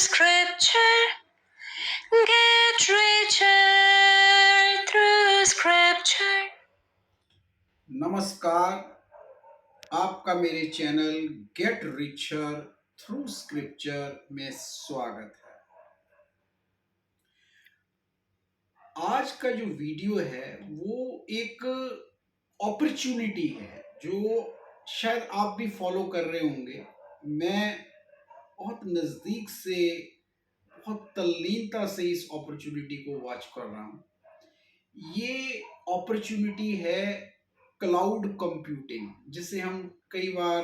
scripture, get richer through scripture. नमस्कार। आपका मेरे channel Get Richer Through Scripture में स्वागत है। आज का जो वीडियो है वो एक अपॉर्चुनिटी है जो शायद आप भी फॉलो कर रहे होंगे। मैं बहुत नज़दीक से, बहुत तल्लीनता से इस अपॉर्चुनिटी को वॉच कर रहा हूँ। ये अपॉर्चुनिटी है क्लाउड कंप्यूटिंग, जिसे हम कई बार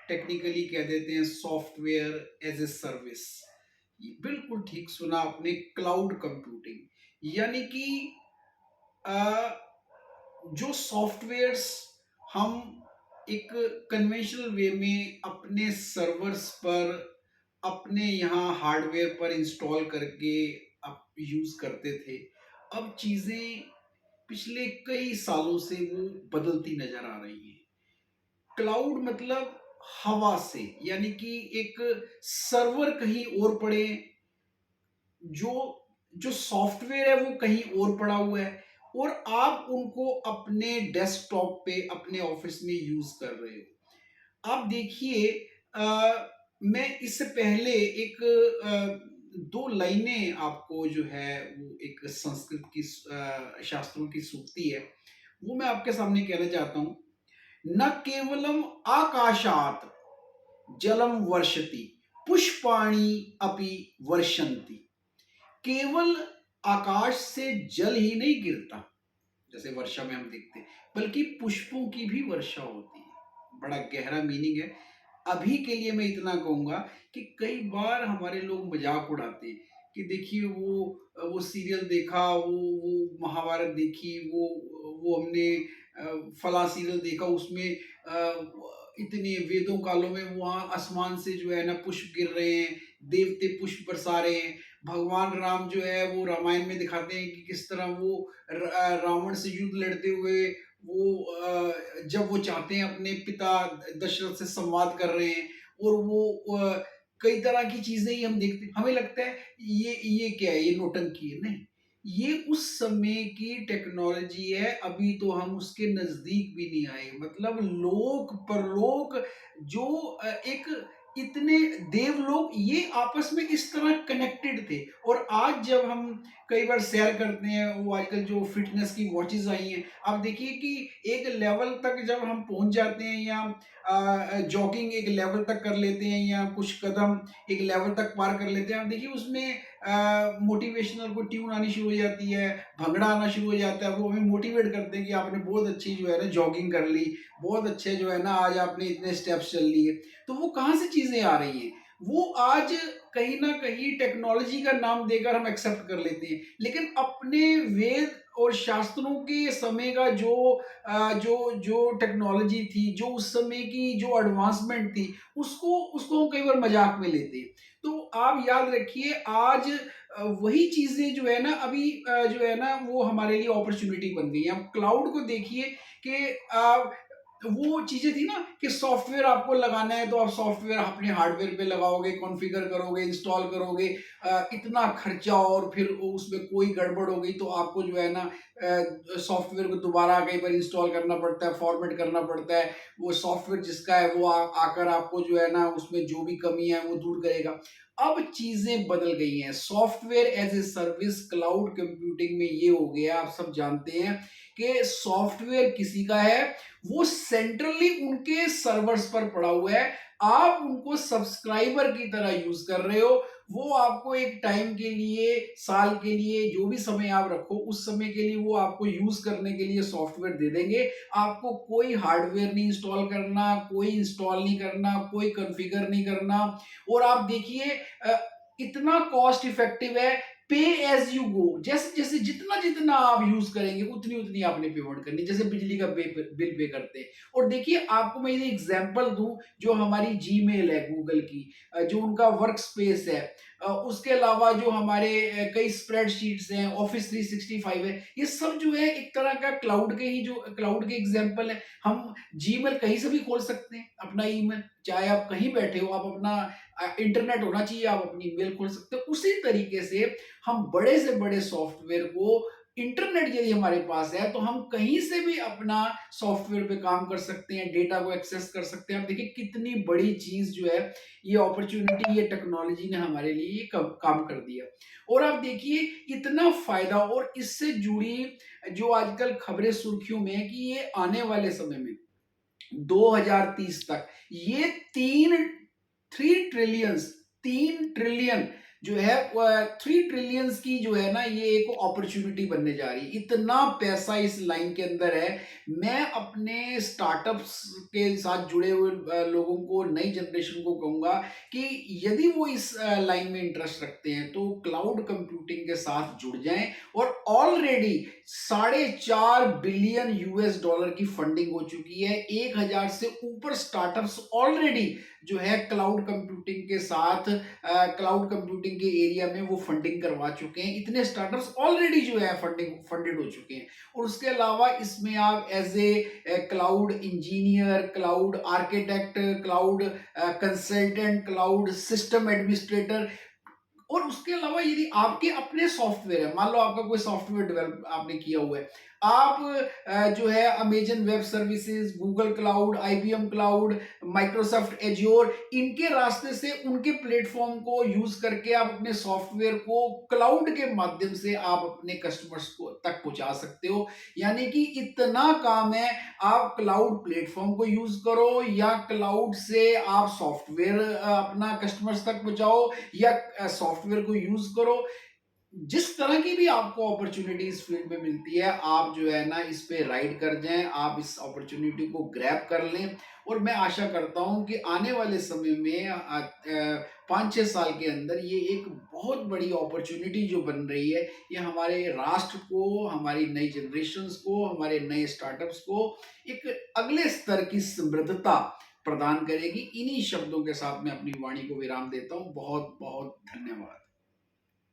टेक्निकली कह देते हैं सॉफ्टवेयर एज ए सर्विस। बिल्कुल ठीक सुना आपने, क्लाउड कंप्यूटिंग। यानी कि जो सॉफ्टवेयर्स हम एक कन्वेंशनल वे में अपने सर्वर्स पर, अपने यहाँ हार्डवेयर पर इंस्टॉल करके अब यूज़ करते थे, अब चीज़ें पिछले कई सालों से वो बदलती नज़र आ रही हैं। क्लाउड मतलब हवा से, यानी कि एक सर्वर कहीं और पड़े, जो जो सॉफ्टवेयर है वो कहीं और पड़ा हुआ है और आप उनको अपने डेस्कटॉप पे, अपने ऑफिस में यूज कर रहे हो। आप देखिए, मैं इससे पहले एक दो लाइनें आपको जो है वो एक संस्कृत की शास्त्रों की सूक्ति है, वो मैं आपके सामने कहना चाहता हूं। न केवलम आकाशात जलम वर्षति, पुष्पाणि अपि वर्षन्ति। केवल आकाश से जल ही नहीं गिरता जैसे वर्षा में हम देखते हैं, बल्कि पुष्पों की भी वर्षा होती है। बड़ा गहरा मीनिंग है। अभी के लिए मैं इतना कहूंगा कि कई बार हमारे लोग मजाक उड़ाते हैं कि देखिए वो सीरियल देखा, वो महाभारत देखी, वो हमने फला सीरियल देखा, उसमें इतने वेदों कालों में वहाँ आसमान से जो है ना पुष्प गिर रहे हैं, देवते पुष्प बरसा रहे हैं। भगवान राम जो है वो रामायण में दिखाते हैं कि किस तरह वो रावण से युद्ध लड़ते हुए जब वो चाहते हैं अपने पिता दशरथ से संवाद कर रहे हैं, और वो कई तरह की चीजें ही हम देखते, हमें लगता है ये क्या है, ये नौटंकी है। नहीं, ये उस समय की टेक्नोलॉजी है, अभी तो हम उसके नजदीक भी नहीं आए। मतलब लोक परलोक जो एक इतने देवलोक, ये आपस में इस तरह कनेक्टेड थे। और आज जब हम कई बार सैर करते हैं, वो आजकल जो फिटनेस की वॉचेस आई हैं, आप देखिए कि एक लेवल तक जब हम पहुंच जाते हैं, या जॉगिंग एक लेवल तक कर लेते हैं, या कुछ कदम एक लेवल तक पार कर लेते हैं, आप देखिए उसमें मोटिवेशनल को ट्यून आनी शुरू हो जाती है, भंगड़ा आना शुरू हो जाता है। वो हमें मोटिवेट करते हैं कि आपने बहुत अच्छी जो है ना जॉगिंग कर ली, बहुत अच्छे जो है ना आज आपने इतने स्टेप्स चल लिए। तो वो कहाँ से चीजें आ रही हैं? वो आज कहीं ना कहीं टेक्नोलॉजी का नाम देकर हम एक्सेप्ट कर लेते हैं, लेकिन अपने वेद और शास्त्रों के समय का जो जो टेक्नोलॉजी थी, जो उस समय की जो एडवांसमेंट थी, उसको उसको हम कई बार मजाक में लेते हैं। तो आप याद रखिए, आज वही चीजें जो है ना अभी जो है ना वो हमारे लिए अपॉर्चुनिटी बन गई है। आप क्लाउड को देखिए कि वो चीजें थी ना कि सॉफ्टवेयर आपको लगाना है तो आप सॉफ्टवेयर अपने हार्डवेयर पे लगाओगे, कॉन्फ़िगर करोगे, इंस्टॉल करोगे, इतना खर्चा, और फिर उसमें कोई गड़बड़ हो गई तो आपको जो है ना सॉफ्टवेयर को दोबारा कई बार इंस्टॉल करना पड़ता है, फॉर्मेट करना पड़ता है। वो सॉफ्टवेयर जिसका है वो आकर आपको जो है ना उसमें जो भी कमी है वो दूर करेगा। अब चीजें बदल गई हैं। Software as a service cloud computing में ये हो गया, आप सब जानते हैं कि सॉफ्टवेयर किसी का है, वो सेंट्रली उनके सर्वर्स पर पड़ा हुआ है, आप उनको सब्सक्राइबर की तरह यूज कर रहे हो। वो आपको एक टाइम के लिए, साल के लिए, जो भी समय आप रखो उस समय के लिए वो आपको यूज करने के लिए सॉफ्टवेयर दे देंगे। आपको कोई हार्डवेयर नहीं इंस्टॉल करना, कोई इंस्टॉल नहीं करना, कोई कॉन्फ़िगर नहीं करना। और आप देखिए इतना कॉस्ट इफेक्टिव है, पे एज यू गो। जैसे जैसे जितना जितना आप यूज करेंगे उतनी उतनी आपने पेमेंट करनी, जैसे बिजली का बिल पे करते हैं। और देखिए आपको मैं ये एग्जांपल दूं, जो हमारी जीमेल है गूगल की, जो उनका वर्क स्पेस है, उसके अलावा जो हमारे कई स्प्रेडशीट्स हैं, ऑफिस 365 है, ये सब जो है एक तरह का क्लाउड के एग्जांपल है। हम जीमेल कहीं से भी खोल सकते हैं, अपना ईमेल चाहे आप कहीं बैठे हो, आप अपना इंटरनेट होना चाहिए, आप अपनी मेल खोल सकते हो। उसी तरीके से हम बड़े से बड़े सॉफ्टवेयर को इंटरनेट यदि हमारे पास है, तो हम कहीं से भी अपना सॉफ्टवेयर पे काम कर सकते हैं, डेटा को एक्सेस कर सकते हैं। आप देखिए कितनी बड़ी चीज़ जो है, ये अपॉर्च्युनिटी, ये टेक्नोलॉजी ने हमारे लिए कब काम कर दिया। और आप देखिए इतना फ़ायदा, और इससे जुड़ी जो आजकल खबरें सुर्खियों में है कि ये आने वाले समय में 2030 तक ये 3 ट्रिलियन जो है, 3 ट्रिलियंस की जो है ना, ये एक अपॉर्चुनिटी बनने जा रही है। इतना पैसा इस लाइन के अंदर है। मैं अपने स्टार्टअप्स के साथ जुड़े हुए लोगों को, नई जनरेशन को कहूंगा कि यदि वो इस लाइन में इंटरेस्ट रखते हैं तो क्लाउड कंप्यूटिंग के साथ जुड़ जाएं। और ऑलरेडी 4.5 बिलियन यूएस डॉलर की फंडिंग हो चुकी है। 1000 से ऊपर स्टार्टअप्स ऑलरेडी जो है क्लाउड कंप्यूटिंग के साथ, क्लाउड कंप्यूटिंग के एरिया में वो फंडिंग करवा चुके हैं। इतने स्टार्टअप्स ऑलरेडी जो है फंडेड हो चुके हैं। और उसके अलावा इसमें आप as a cloud engineer, cloud architect, cloud consultant, cloud system administrator, और उसके अलावा यदि आपके अपने सॉफ्टवेयर है, मान लो आपका कोई सॉफ्टवेयर डेवलप आपने किया हुआ है, आप जो है Amazon web services, Google cloud, IBM cloud, Microsoft azure, इनके रास्ते से, उनके प्लेटफॉर्म को यूज करके आप अपने सॉफ्टवेयर को क्लाउड के माध्यम से आप अपने कस्टमर्स को तक पहुंचा सकते हो। यानी कि इतना काम है, आप क्लाउड प्लेटफॉर्म को यूज करो या क्लाउड से आप सॉफ्टवेयर अपना कस्टमर्स तक पहुंचाओ, या सॉफ्टवेयर को यूज करो। जिस तरह की भी आपको अपॉर्चुनिटी इस फील्ड में मिलती है, आप जो है ना इस पे राइड कर जाएं, आप इस अपॉर्चुनिटी को ग्रैब कर लें। और मैं आशा करता हूं कि आने वाले समय में 5-6 साल के अंदर ये एक बहुत बड़ी अपॉर्चुनिटी जो बन रही है, ये हमारे राष्ट्र को, हमारी नई जनरेशन्स को, हमारे नए स्टार्टअप्स को एक अगले स्तर की समृद्धता प्रदान करेगी। इन्हीं शब्दों के साथ मैं अपनी वाणी को विराम देता हूं। बहुत बहुत धन्यवाद।